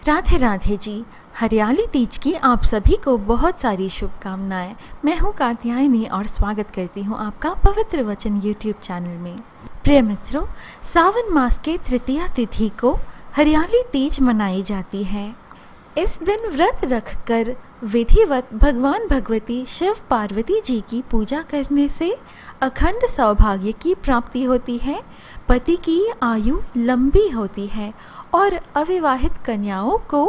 राधे राधे जी। हरियाली तीज की आप सभी को बहुत सारी शुभकामनाएं। मैं हूं कात्यायनी और स्वागत करती हूं आपका पवित्र वचन यूट्यूब चैनल में। प्रिय मित्रों, सावन मास के तृतीया तिथि को हरियाली तीज मनाई जाती है। इस दिन व्रत रखकर विधिवत भगवान भगवती शिव पार्वती जी की पूजा करने से अखंड सौभाग्य की प्राप्ति होती है, पति की आयु लंबी होती है और अविवाहित कन्याओं को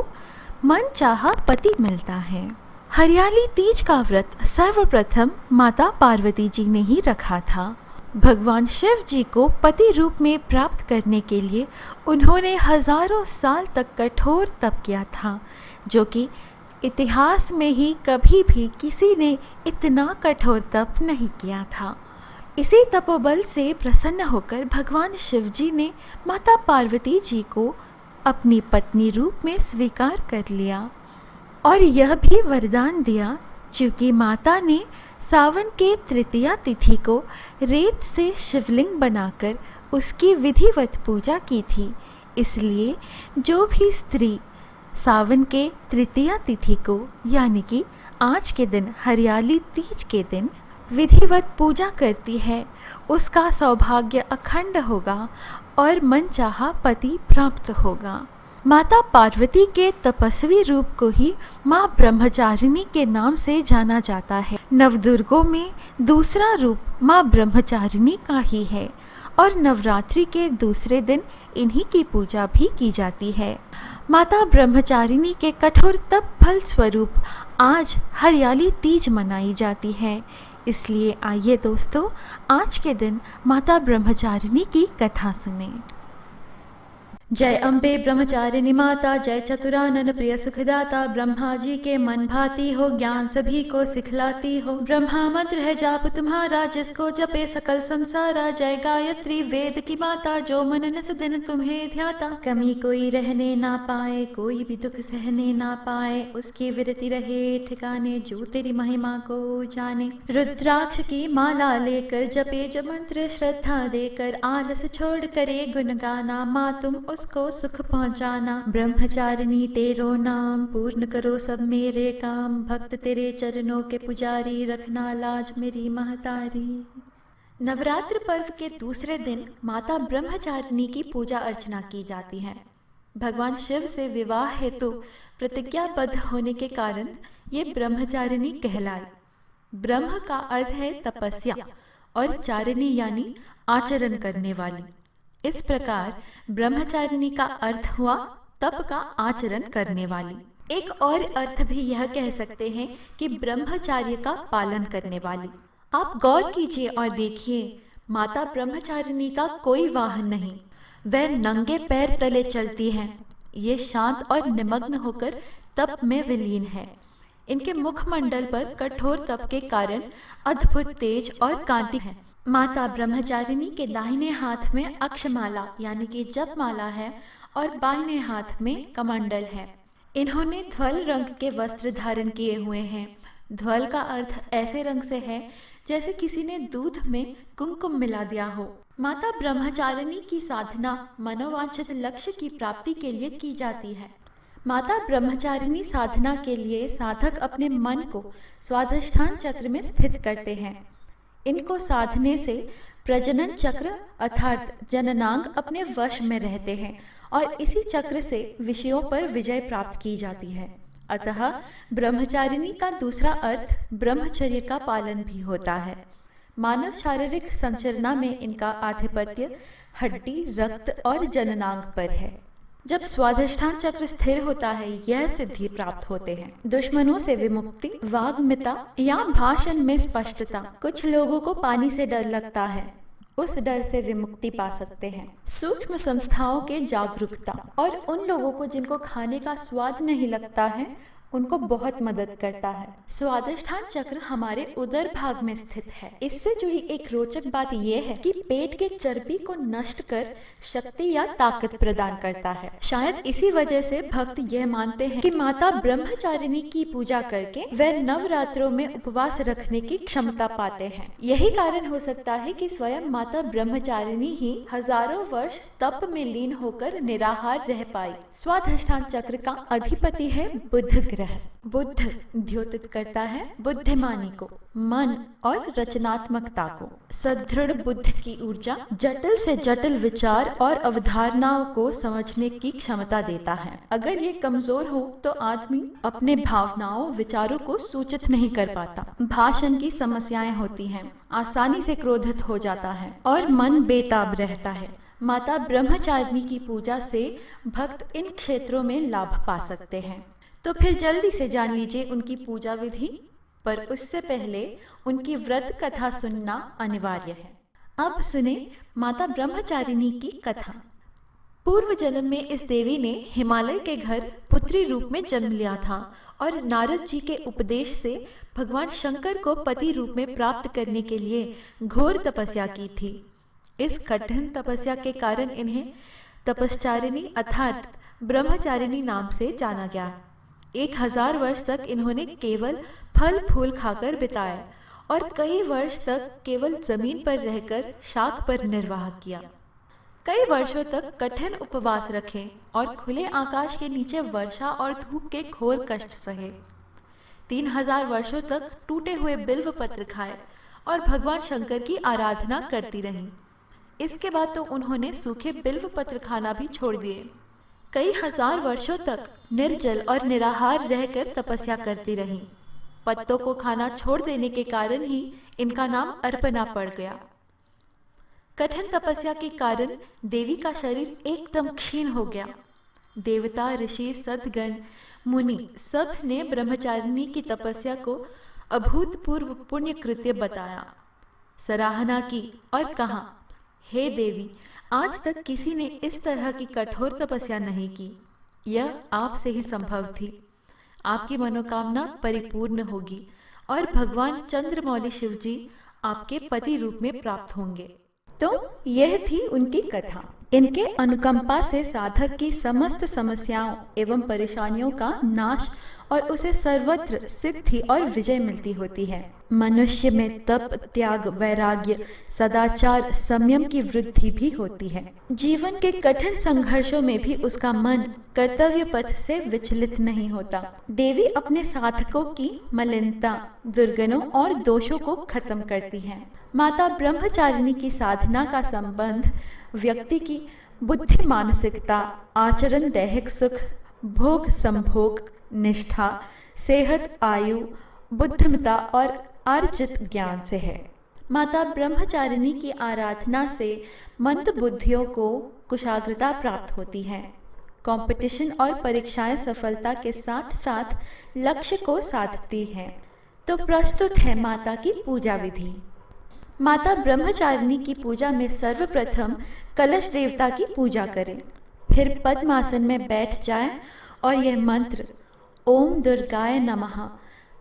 मनचाहा पति मिलता है। हरियाली तीज का व्रत सर्वप्रथम माता पार्वती जी ने ही रखा था। भगवान शिव जी को पति रूप में प्राप्त करने के लिए उन्होंने हजारों साल तक कठोर तप किया था, जो कि इतिहास में ही कभी भी किसी ने इतना कठोर तप नहीं किया था। इसी तपोबल से प्रसन्न होकर भगवान शिव जी ने माता पार्वती जी को अपनी पत्नी रूप में स्वीकार कर लिया और यह भी वरदान दिया, चूँकि माता ने सावन के तृतीया तिथि को रेत से शिवलिंग बनाकर उसकी विधिवत पूजा की थी। इसलिए जो भी स्त्री सावन के तृतीया तिथि को यानी कि आज के दिन हरियाली तीज के दिन विधिवत पूजा करती है, उसका सौभाग्य अखंड होगा और मनचाहा पति प्राप्त होगा। माता पार्वती के तपस्वी रूप को ही माँ ब्रह्मचारिणी के नाम से जाना जाता है। नवदुर्गों में दूसरा रूप माँ ब्रह्मचारिणी का ही है और नवरात्रि के दूसरे दिन इन्हीं की पूजा भी की जाती है। माता ब्रह्मचारिणी के कठोर तप फल स्वरूप आज हरियाली तीज मनाई जाती है। इसलिए आइए दोस्तों, आज के दिन माता ब्रह्मचारिणी की कथा सुने। जय अम्बे ब्रह्मचारिणी माता, जय चतुरानन प्रिय सुखदाता। ब्रह्मा जी के मन भाती हो, ज्ञान सभी को सिखलाती हो। ब्रह्मा मंत्र है जाप तुम्हारा, जिसको जपे सकल संसारा। जय गायत्री वेद की माता, जो मन निस दिन तुम्हें ध्याता। कमी कोई रहने ना पाए, कोई भी दुख सहने ना पाए। उसकी विरति रहे ठिकाने, जो तेरी महिमा को जाने। रुद्राक्ष की माला लेकर जपे जो मंत्र श्रद्धा देकर। आलस छोड़ करे गुण गाना, माँ तुम को सुख पहुंचाना। ब्रह्मचारिणी तेरो नाम, पूर्ण करो सब मेरे काम। भक्त तेरे चरणों के पुजारी, रखना लाज मेरी महतारी। नवरात्र पर्व के दूसरे दिन माता ब्रह्मचारिणी की पूजा अर्चना की जाती है। भगवान शिव से विवाह हेतु प्रतिज्ञाबद्ध होने के कारण ये ब्रह्मचारिणी कहलाई। ब्रह्म का अर्थ है तपस्या और चारिणी यानी आचरण करने वाली। इस प्रकार ब्रह्मचारिणी का अर्थ हुआ तप का आचरण करने वाली। एक और अर्थ भी यह कह सकते हैं कि ब्रह्मचार्य का पालन करने वाली। आप गौर कीजिए और देखिए, माता ब्रह्मचारिणी का कोई वाहन नहीं, वह नंगे पैर तले चलती हैं। ये शांत और निमग्न होकर तप में विलीन है। इनके मुखमंडल पर कठोर तप के कारण अद्भुत तेज और कांति है। माता ब्रह्मचारिणी के दाहिने हाथ में अक्षमाला यानी कि जपमाला है और बाहिने हाथ में कमंडल है। इन्होंने ध्वल रंग के वस्त्र धारण किए हुए हैं। ध्वल का अर्थ ऐसे रंग से है जैसे किसी ने दूध में कुमकुम मिला दिया हो। माता ब्रह्मचारिणी की साधना मनोवांछित लक्ष्य की प्राप्ति के लिए की जाती है। माता ब्रह्मचारिणी साधना के लिए साधक अपने मन को स्वाधिष्ठान चक्र में स्थित करते हैं। इनको साधने से प्रजनन चक्र अर्थात जननांग अपने वश में रहते हैं और इसी चक्र से विषयों पर विजय प्राप्त की जाती है। अतः ब्रह्मचारिणी का दूसरा अर्थ ब्रह्मचर्य का पालन भी होता है। मानव शारीरिक संरचना में इनका आधिपत्य हड्डी, रक्त और जननांग पर है। जब स्वाधिष्ठान चक्र स्थिर होता है, यह सिद्धि प्राप्त होते हैं। दुश्मनों से विमुक्ति, वाग्मिता या भाषण में स्पष्टता। कुछ लोगों को पानी से डर लगता है, उस डर से विमुक्ति पा सकते हैं। सूक्ष्म संस्थाओं के जागरूकता और उन लोगों को जिनको खाने का स्वाद नहीं लगता है, उनको बहुत मदद करता है। स्वादिष्ठान चक्र हमारे उदर भाग में स्थित है। इससे जुड़ी एक रोचक बात यह है कि पेट के चर्बी को नष्ट कर शक्ति या ताकत प्रदान करता है। शायद इसी वजह से भक्त यह मानते हैं कि माता ब्रह्मचारिणी की पूजा करके वे नवरात्रों में उपवास रखने की क्षमता पाते हैं। यही कारण हो सकता है कि स्वयं माता ब्रह्मचारिणी ही हजारों वर्ष तप में लीन होकर निराहार रह पाई। स्वाधिष्ठान चक्र का अधिपति है बुध ग्रह। बुध द्योतित करता है बुद्धिमानी को, मन और रचनात्मकता को। सदृढ़ बुद्ध की ऊर्जा जटिल से जटिल विचार और अवधारणाओं को समझने की क्षमता देता है। अगर ये कमजोर हो तो आदमी अपने भावनाओं विचारों को सूचित नहीं कर पाता, भाषण की समस्याएं होती हैं, आसानी से क्रोधित हो जाता है और मन बेताब रहता है। माता ब्रह्मचारिणी की पूजा से भक्त इन क्षेत्रों में लाभ पा सकते हैं। तो फिर जल्दी से जान लीजिए उनकी पूजा विधि, पर उससे पहले उनकी व्रत कथा सुनना अनिवार्य है। अब सुने माता ब्रह्मचारिणी की कथा। पूर्व जन्म में इस देवी ने हिमालय के घर पुत्री रूप में जन्म लिया था और नारद जी के उपदेश से भगवान शंकर को पति रूप में प्राप्त करने के लिए घोर तपस्या की थी। इस कठिन तपस्या के कारण इन्हें तपश्चारिणी अर्थात ब्रह्मचारिणी नाम से जाना गया। 1000 वर्ष तक इन्होंने केवल फल फूल खाकर बिताए और कई वर्ष तक केवल जमीन पर रहकर शाक पर निर्वाह किया। कई वर्षों तक कठिन उपवास रखे और खुले आकाश के नीचे वर्षा और धूप के घोर कष्ट सहे। 3000 वर्षों तक टूटे हुए बिल्व पत्र खाए और भगवान शंकर की आराधना करती रहीं। इसके बाद तो उन्होंने सूखे बिल्व पत्र खाना भी छोड़ दिए। कई हजार वर्षों तक निर्जल और निराहार रहकर तपस्या करती रहीं। पत्तों को खाना छोड़ देने के कारण ही इनका नाम अर्पणा पड़ गया। कठिन तपस्या के कारण देवी का शरीर एकदम क्षीण हो गया। देवता, ऋषि, सद्गण, मुनि सब ने ब्रह्मचारिणी की तपस्या को अभूतपूर्व पुण्य कृत्य बताया, सराहना की और कहा, हे देवी, आज तक किसी ने इस तरह की कठोर तपस्या नहीं की। यह आपसे ही संभव थी। आपकी मनोकामना परिपूर्ण होगी और भगवान चंद्रमौली शिव जी आपके पति रूप में प्राप्त होंगे। तो यह थी उनकी कथा। इनके अनुकंपा से साधक की समस्त समस्याओं एवं परेशानियों का नाश और उसे सर्वत्र सिद्धि और विजय मिलती होती है। मनुष्य में तप, त्याग, वैराग्य, सदाचार, संयम की वृद्धि भी होती है। जीवन के कठिन संघर्षों में भी उसका मन कर्तव्य पथ से विचलित नहीं होता। देवी अपने साधकों की मलिनता, दुर्गुणों और दोषों को खत्म करती है। माता ब्रह्मचारिणी की साधना का संबंध व्यक्ति की बुद्धि, मानसिकता, आचरण, दैहिक सुख, भोग संभोग, निष्ठा, सेहत, आयु, बुद्धिमता और अर्जित ज्ञान से है। माता ब्रह्मचारिणी की आराधना से मंद बुद्धियों को कुशाग्रता प्राप्त होती है। कंपटीशन और परीक्षाएं सफलता के साथ साथ लक्ष्य को साधती हैं। तो प्रस्तुत है माता की पूजा विधि। माता ब्रह्मचारिणी की पूजा में सर्वप्रथम कलश देवता की पूजा करें, फिर पद्मासन में बैठ जाएं और यह मंत्र ओम दुर्गाय नमः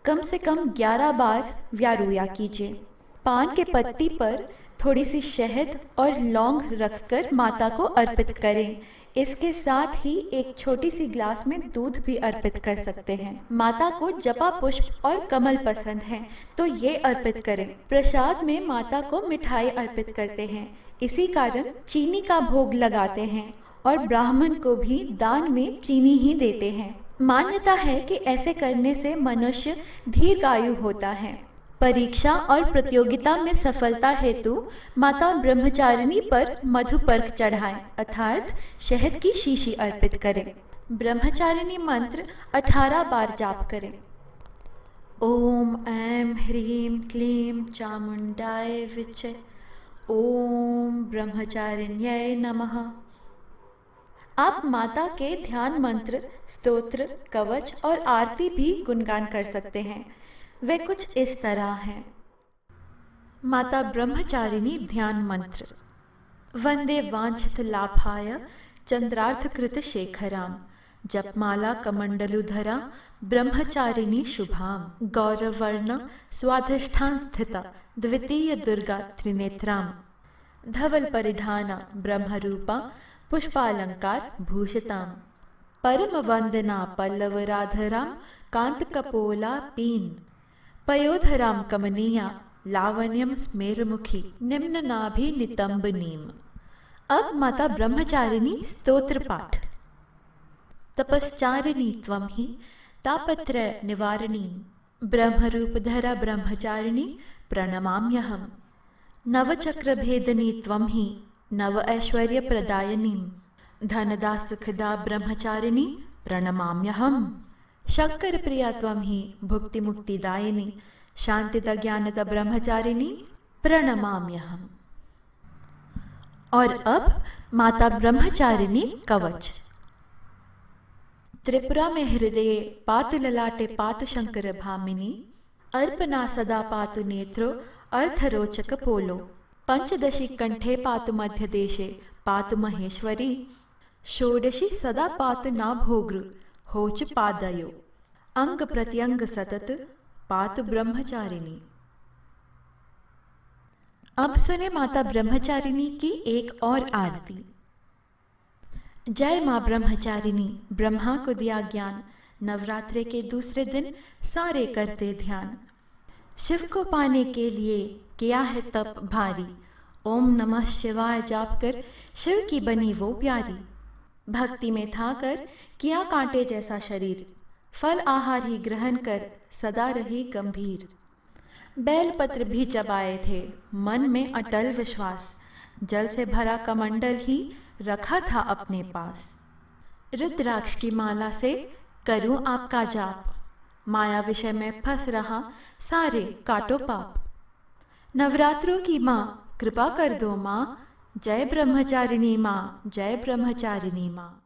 कम से कम 11 बार व्यारुया कीजिए। पान के पत्ती पर थोड़ी सी शहद और लौंग रखकर माता को अर्पित करें। इसके साथ ही एक छोटी सी ग्लास में दूध भी अर्पित कर सकते हैं। माता को जपा पुष्प और कमल पसंद है तो ये अर्पित करें। प्रसाद में माता को मिठाई अर्पित करते हैं, इसी कारण चीनी का भोग लगाते हैं और ब्राह्मण को भी दान में चीनी ही देते हैं। मान्यता है कि ऐसे करने से मनुष्य दीर्घायु होता है। परीक्षा और प्रतियोगिता में सफलता हेतु माता ब्रह्मचारिणी पर मधुपर्क चढ़ाएं अर्थात शहद की शीशी अर्पित करें। ब्रह्मचारिणी मंत्र 18 बार जाप करें। ओम ऐं ह्रीं क्लीं चामुंडाय विचे ओम ब्रह्मचारिण्यै नमः। आप माता के ध्यान मंत्र, स्तोत्र, कवच और आरती भी गुणगान कर सकते हैं। वे कुछ इस तरह हैं। माता ब्रह्मचारिणी ध्यान मंत्र। वंदे वांछित लाभाय चंद्रार्थ कृत शेखराम जपमाला कमंडलुधरा ब्रह्मचारिणी शुभाम गौरवर्ण स्वाधिष्ठान स्थिता द्वितीय दुर्गा त्रिनेत्राम धवल परिधाना ब्रह्मरूपा पुष्पालंकार भूषिताम परम वंदना पल्लव राधराम कांत कपोला पीन पयोधराम कमनीया लावण्यम स्मेरमुखी निम्न नाभि नितंबनीम। अब माता ब्रह्मचारिणी स्तोत्र पाठ। तपश्चारिणी त्वं हि तापत्रय निवारिणी ब्रह्मरूपधरा ब्रह्मचारिणी प्रणमाम्यहम्। नवचक्रभेदनी त्वं हि नव ऐश्वर्य प्रदायिनी धनदा सुखदा ब्रह्मचारिणी प्रणमाम्यहम्। शंकर प्रिया त्वं हि भुक्ति मुक्तिदायिनी शांतिदा ज्ञानदा ब्रह्मचारिणी प्रणमाम्यहम्। और अब माता ब्रह्मचारिणी कवच। त्रिपुरा में हृदये पातु ललाटे पातु शंकर भामिनी अर्पणा सदा पातु नेत्रो अर्धरोचक पोलो पंचदशी कंठे पातु मध्य देशे पातु महेश्वरी षोडशी सदा पातु नाभोगृ होच पादयो अंग प्रत्यंग सतत पातु ब्रह्मचारिणी। अब सुने माता ब्रह्मचारिणी की एक और आरती। जय माँ ब्रह्मचारिणी, ब्रह्मा को दिया ज्ञान, नवरात्रे के दूसरे दिन सारे करते ध्यान। शिव को पाने के लिए किया है तप भारी, ओम नमः शिवाय जाप कर शिव की बनी वो प्यारी। भक्ति में था कर किया कांटे जैसा शरीर, फल आहार ही ग्रहण कर सदा रही गंभीर। बेलपत्र भी चबाए थे मन में अटल विश्वास, जल से भरा कमंडल ही रखा था अपने पास। रुद्राक्ष की माला से करूं आपका जाप, माया विषय में फंस रहा सारे काटो पाप। नवरात्रों की माँ कृपा कर दो माँ, जय ब्रह्मचारिणी माँ, जय ब्रह्मचारिणी माँ।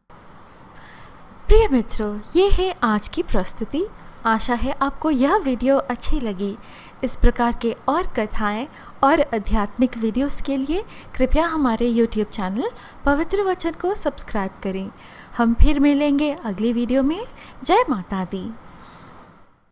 प्रिय मित्रों, ये है आज की प्रस्तुति। आशा है आपको यह वीडियो अच्छी लगी। इस प्रकार के और कथाएं और आध्यात्मिक वीडियोस के लिए कृपया हमारे YouTube चैनल पवित्र वचन को सब्सक्राइब करें। हम फिर मिलेंगे अगली वीडियो में। जय माता दी।